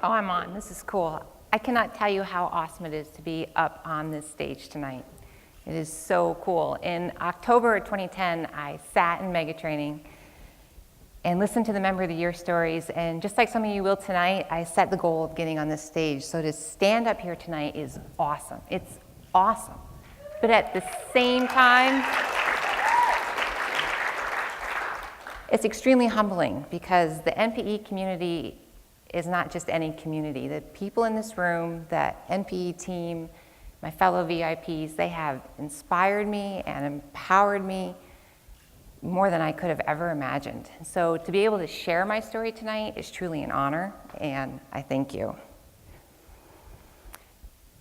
Oh, I'm on. This is cool. I cannot tell you how awesome it is to be up on this stage tonight. It is so cool. In October of 2010, I sat in mega training and listened to the Member of the Year stories. And just like some of you will tonight, I set the goal of getting on this stage. So to stand up here tonight is awesome. It's awesome. But at the same time, it's extremely humbling because the NPE community is not just any community. The people in this room, the NPE team, my fellow VIPs, they have inspired me and empowered me more than I could have ever imagined. So to be able to share my story tonight is truly an honor, and I thank you.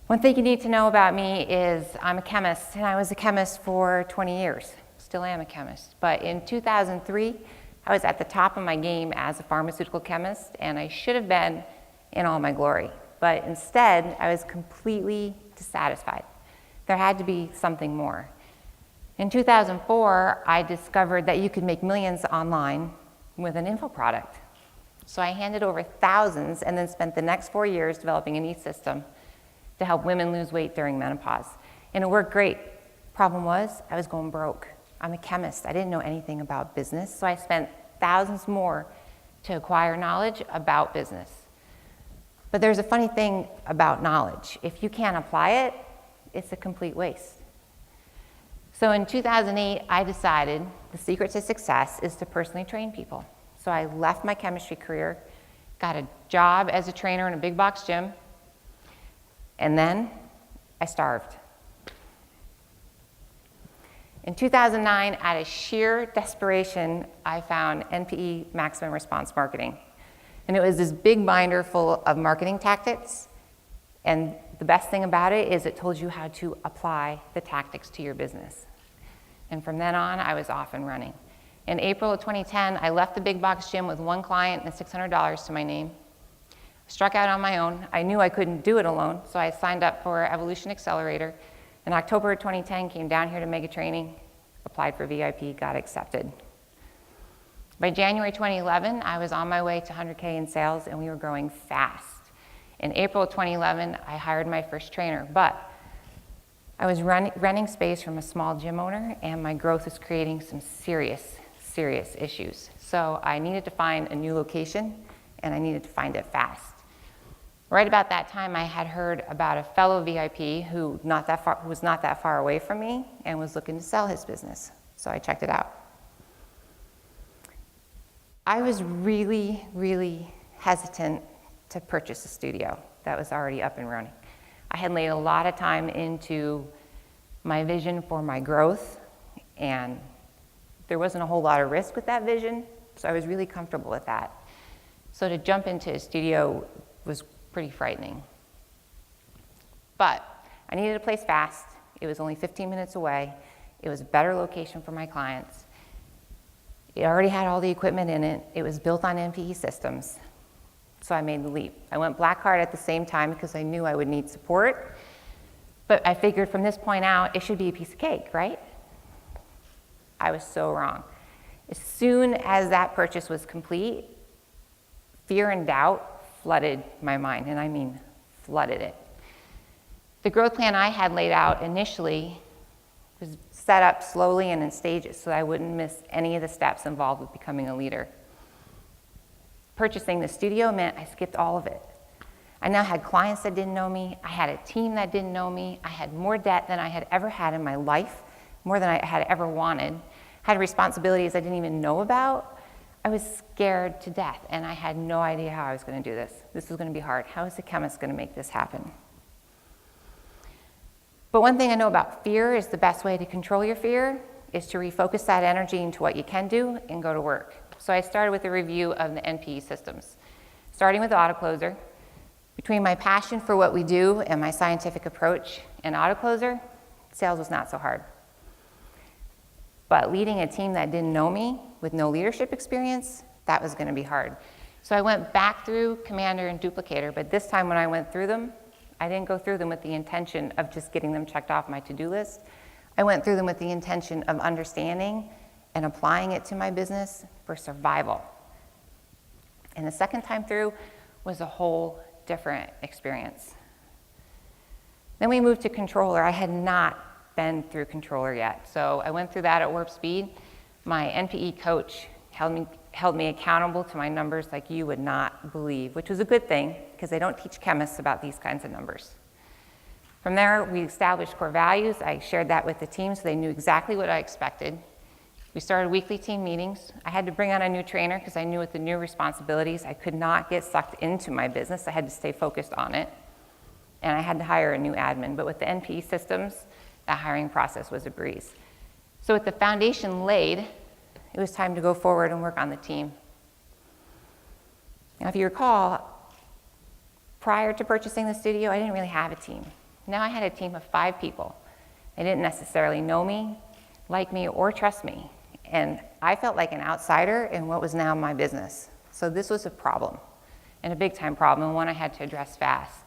One thing you need to know about me is I'm a chemist, and I was a chemist for 20 years. Still am a chemist. But in 2003, I was at the top of my game as a pharmaceutical chemist, and I should have been in all my glory. But instead, I was completely dissatisfied. There had to be something more. In 2004, I discovered that you could make millions online with an info product. So I handed over thousands and then spent the next 4 years developing an e-system to help women lose weight during menopause. And it worked great. Problem was, I was going broke. I'm a chemist. I didn't know anything about business, so I spent thousands more to acquire knowledge about business. But there's a funny thing about knowledge. If you can't apply it, it's a complete waste. So in 2008, I decided the secret to success is to personally train people. So I left my chemistry career, got a job as a trainer in a big box gym, and then I starved. In 2009, out of sheer desperation, I found NPE Maximum Response Marketing. And it was this big binder full of marketing tactics. And the best thing about it is it told you how to apply the tactics to your business. And from then on, I was off and running. In April of 2010, I left the big box gym with one client and $600 to my name. Struck out on my own. I knew I couldn't do it alone, so I signed up for Evolution Accelerator. In October of 2010, came down here to mega training, applied for VIP, got accepted. By January 2011, I was on my way to 100K in sales, and we were growing fast. In April of 2011, I hired my first trainer, but I was renting space from a small gym owner, and my growth was creating some serious issues. So I needed to find a new location, and I needed to find it fast. Right about that time, I had heard about a fellow VIP who was not that far away from me and was looking to sell his business. So I checked it out. I was really hesitant to purchase a studio that was already up and running. I had laid a lot of time into my vision for my growth, and there wasn't a whole lot of risk with that vision, so I was really comfortable with that. So to jump into a studio was pretty frightening. But I needed a place fast. It was only 15 minutes away. It was a better location for my clients. It already had all the equipment in it. It was built on NPE systems. So I made the leap. I went black card at the same time because I knew I would need support. But I figured from this point out, it should be a piece of cake, right? I was so wrong. As soon as that purchase was complete, fear and doubt flooded my mind, and I mean flooded it. The growth plan I had laid out initially was set up slowly and in stages so that I wouldn't miss any of the steps involved with becoming a leader. Purchasing the studio meant I skipped all of it. I now had clients that didn't know me. I had a team that didn't know me. I had more debt than I had ever had in my life, more than I had ever wanted. Had responsibilities I didn't even know about. I was scared to death, and I had no idea how I was going to do this. This was going to be hard. How is a chemist going to make this happen? But one thing I know about fear is the best way to control your fear is to refocus that energy into what you can do and go to work. So I started with a review of the NPE systems, starting with AutoCloser. Between my passion for what we do and my scientific approach in AutoCloser, sales was not so hard. But leading a team that didn't know me with no leadership experience, that was going to be hard. So I went back through Commander and Duplicator, but this time when I went through them, I didn't go through them with the intention of just getting them checked off my to-do list. I went through them with the intention of understanding and applying it to my business for survival. And the second time through was a whole different experience. Then we moved to controller. I had not been through controller yet. So I went through that at warp speed. My NPE coach held me accountable to my numbers like you would not believe, which was a good thing because they don't teach chemists about these kinds of numbers. From there, we established core values. I shared that with the team so they knew exactly what I expected. We started weekly team meetings. I had to bring on a new trainer because I knew with the new responsibilities, I could not get sucked into my business. I had to stay focused on it. And I had to hire a new admin. But with the NPE systems, that hiring process was a breeze. So with the foundation laid, it was time to go forward and work on the team. Now, if you recall, prior to purchasing the studio, I didn't really have a team. Now I had a team of 5 people. They didn't necessarily know me, like me, or trust me. And I felt like an outsider in what was now my business. So this was a problem, and a big time problem, and one I had to address fast.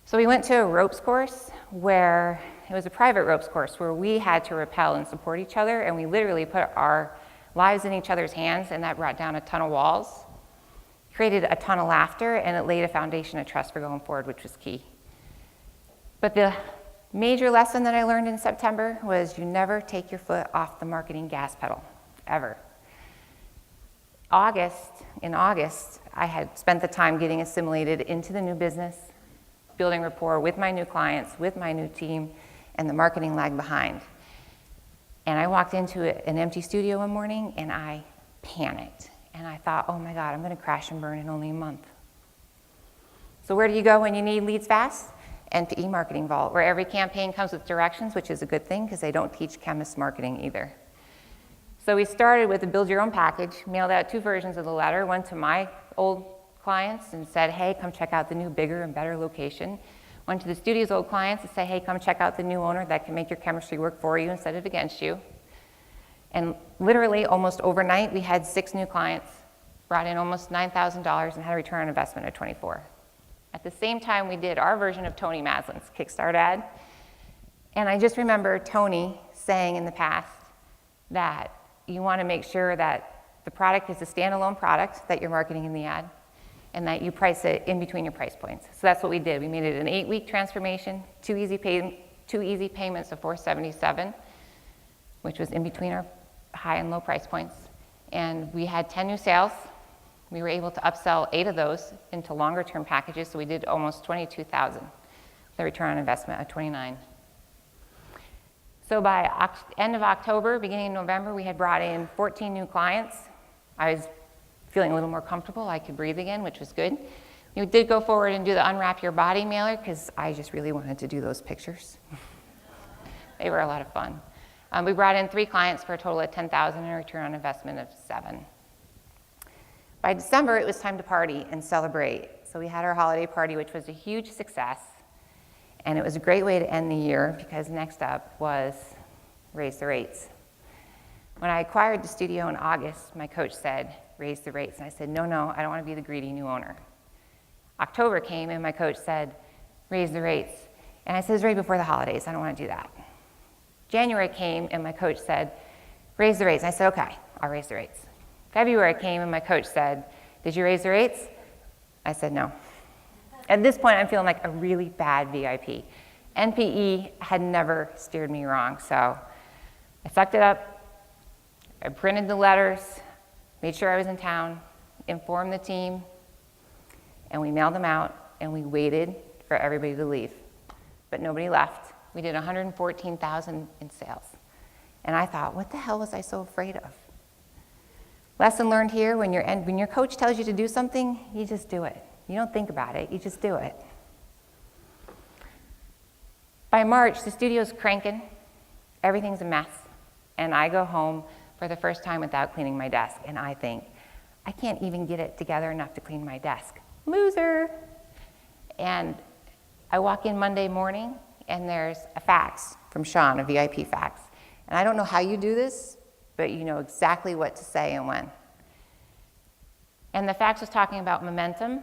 So we went to a ropes course where it was a private ropes course where we had to rappel and support each other, and we literally put our lives in each other's hands, and that brought down a ton of walls, created a ton of laughter, and it laid a foundation of trust for going forward, which was key. But the major lesson that I learned in September was you never take your foot off the marketing gas pedal, ever. In August, I had spent the time getting assimilated into the new business, building rapport with my new clients, with my new team, and the marketing lagged behind. And I walked into an empty studio one morning and I panicked. And I thought, oh my God, I'm gonna crash and burn in only a month. So where do you go when you need leads fast? NPE Marketing Vault, where every campaign comes with directions, which is a good thing because they don't teach chemists marketing either. So we started with a build your own package, mailed out 2 versions of the letter, one to my old clients and said, hey, come check out the new, bigger and better location. One to the studio's old clients and say, hey, come check out the new owner that can make your chemistry work for you instead of against you. And literally almost overnight, we had 6 new clients, brought in almost $9,000 and had a return on investment of 24. At the same time, we did our version of Tony Maslin's Kickstart ad. And I just remember Tony saying in the past that you want to make sure that the product is a standalone product that you're marketing in the ad and that you price it in between your price points. So that's what we did. We made it an 8-week transformation, 2 easy payments of $477, which was in between our high and low price points. And we had 10 new sales. We were able to upsell 8 of those into longer term packages, so we did almost $22,000, with a return on investment of 29. So by end of October, beginning of November, we had brought in 14 new clients. I was feeling a little more comfortable. I could breathe again, which was good. We did go forward and do the Unwrap Your Body mailer because I just really wanted to do those pictures. They were a lot of fun. We brought in 3 clients for a total of $10,000 and a return on investment of 7. By December, it was time to party and celebrate. So we had our holiday party, which was a huge success. And it was a great way to end the year because next up was raise the rates. When I acquired the studio in August, my coach said, raise the rates. And I said, no, I don't want to be the greedy new owner. October came and my coach said, raise the rates. And I said, it's right before the holidays. I don't want to do that. January came and my coach said, raise the rates. And I said, okay, I'll raise the rates. February came and my coach said, did you raise the rates? I said no. At this point, I'm feeling like a really bad VIP. NPE had never steered me wrong, so I sucked it up. I printed the letters, made sure I was in town, informed the team, and we mailed them out, and we waited for everybody to leave. But nobody left. We did $114,000 in sales. And I thought, what the hell was I so afraid of? Lesson learned here, when your coach tells you to do something, you just do it. You don't think about it, you just do it. By March, the studio's cranking, everything's a mess, and I go home for the first time without cleaning my desk, and I think, I can't even get it together enough to clean my desk. Loser! And I walk in Monday morning, and there's a fax from Sean, a VIP fax. And I don't know how you do this, but you know exactly what to say and when. And the fax was talking about momentum,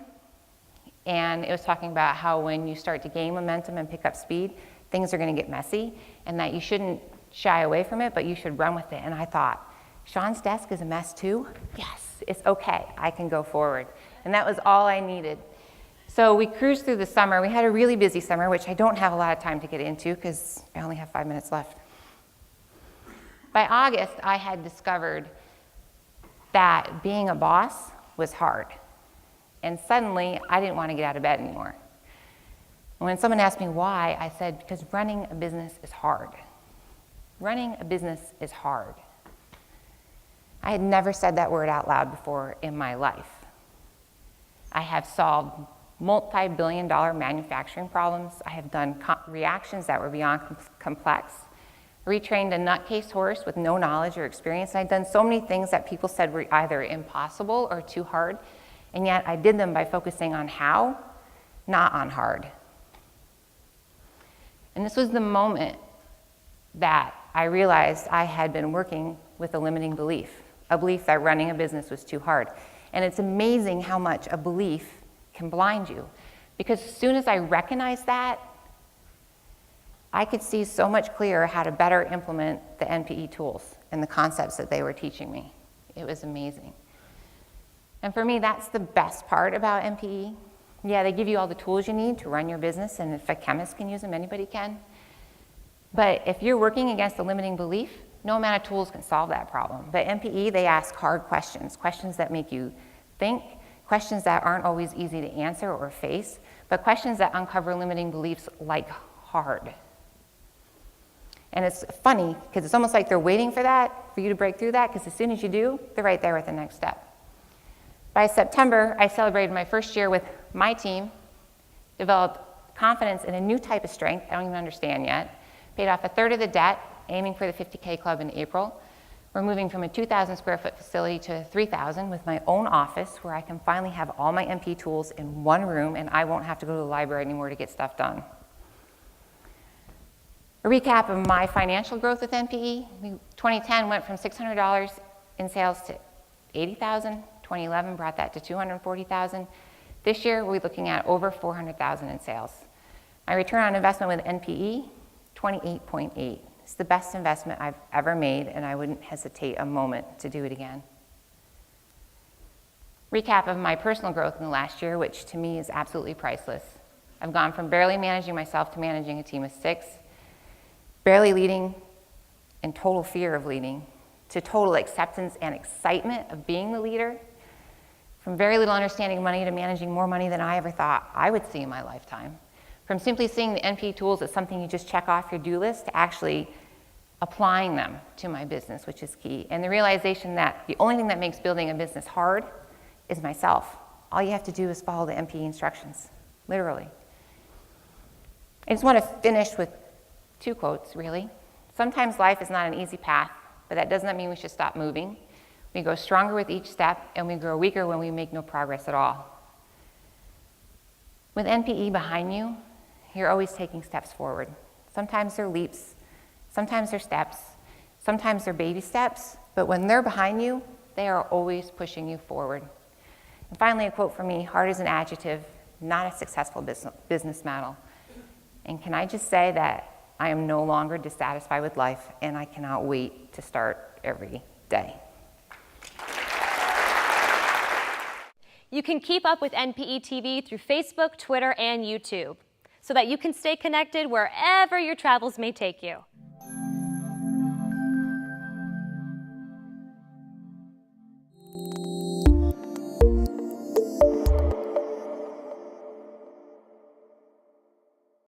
and it was talking about how when you start to gain momentum and pick up speed, things are going to get messy, and that you shouldn't shy away from it, but you should run with it. And I thought, Sean's desk is a mess too? Yes, it's okay, I can go forward. And that was all I needed So we cruised through the summer. We had a really busy summer, which I don't have a lot of time to get into because I only have 5 minutes left. By August, I had discovered that being a boss was hard. And suddenly, I didn't want to get out of bed anymore. When someone asked me why, I said, because running a business is hard. Running a business is hard. I had never said that word out loud before in my life. I have solved multi-billion-dollar manufacturing problems. I have done reactions that were beyond complex. Retrained a nutcase horse with no knowledge or experience. And I'd done so many things that people said were either impossible or too hard, and yet I did them by focusing on how, not on hard. And this was the moment that I realized I had been working with a limiting belief, a belief that running a business was too hard. And it's amazing how much a belief can blind you, because as soon as I recognized that, I could see so much clearer how to better implement the NPE tools and the concepts that they were teaching me. It was amazing. And for me, that's the best part about NPE. Yeah, they give you all the tools you need to run your business, and if a chemist can use them, anybody can. But if you're working against a limiting belief, no amount of tools can solve that problem. But NPE, they ask hard questions, questions that make you think, questions that aren't always easy to answer or face, but questions that uncover limiting beliefs like hard. And it's funny, because it's almost like they're waiting for that, for you to break through that, because as soon as you do, they're right there with the next step. By September, I celebrated my first year with my team, developed confidence in a new type of strength I don't even understand yet, paid off a third of the debt, aiming for the 50K club in April. We're moving from a 2,000 square foot facility to 3,000 with my own office where I can finally have all my NP tools in one room and I won't have to go to the library anymore to get stuff done. A recap of my financial growth with NPE. 2010 went from $600 in sales to $80,000. 2011 brought that to $240,000. This year, we're looking at over $400,000 in sales. My return on investment with NPE, 28.8. It's the best investment I've ever made, and I wouldn't hesitate a moment to do it again. Recap of my personal growth in the last year, which to me is absolutely priceless. I've gone from barely managing myself to managing a team of 6, barely leading and total fear of leading, to total acceptance and excitement of being the leader, from very little understanding of money to managing more money than I ever thought I would see in my lifetime, from simply seeing the NP tools as something you just check off your do list to actually applying them to my business, which is key, and the realization that the only thing that makes building a business hard is myself. All you have to do is follow the NP instructions, literally. I just want to finish with 2 quotes, really. Sometimes life is not an easy path, but that does not mean we should stop moving. We grow stronger with each step, and we grow weaker when we make no progress at all. With NPE behind you, you're always taking steps forward. Sometimes they're leaps, sometimes they're steps, sometimes they're baby steps, but when they're behind you, they are always pushing you forward. And finally, a quote from me: hard is an adjective, not a successful business model. And can I just say that I am no longer dissatisfied with life, and I cannot wait to start every day. You can keep up with NPE TV through Facebook, Twitter, and YouTube, so that you can stay connected wherever your travels may take you.